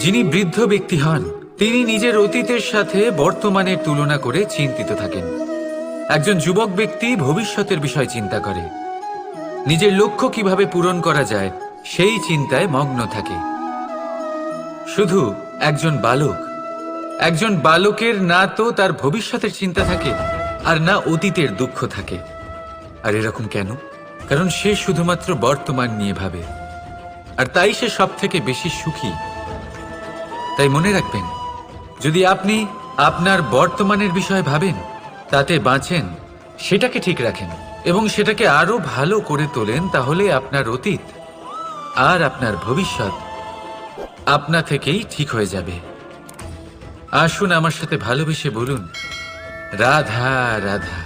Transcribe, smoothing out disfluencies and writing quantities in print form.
যিনি বৃদ্ধ ব্যক্তি হন তিনি নিজের অতীতের সাথে বর্তমানের তুলনা করে চিন্তিত থাকেন। একজন যুবক ব্যক্তি ভবিষ্যতের বিষয় চিন্তা করে, নিজের লক্ষ্য কিভাবে পূরণ করা যায় সেই চিন্তায় মগ্ন থাকে। শুধু একজন বালকের না তো তার ভবিষ্যতের চিন্তা থাকে আর না অতীতের দুঃখ থাকে। আর এরকম কেন? কারণ সে শুধুমাত্র বর্তমান নিয়ে ভাবে, আর তাই সে সব থেকে বেশি সুখী। তাই মনে রাখবেন, যদি আপনি আপনার বর্তমানের বিষয়ে ভাবেন, তাতে বাঁচেন, সেটাকে ঠিক রাখেন এবং সেটাকে আরো ভালো করে তোলেন, তাহলে আপনার অতীত আর আপনার ভবিষ্যৎ আপনা থেকেই ঠিক হয়ে যাবে। আসুন আমার সাথে ভালোবেসে বলুন, রাধা রাধা।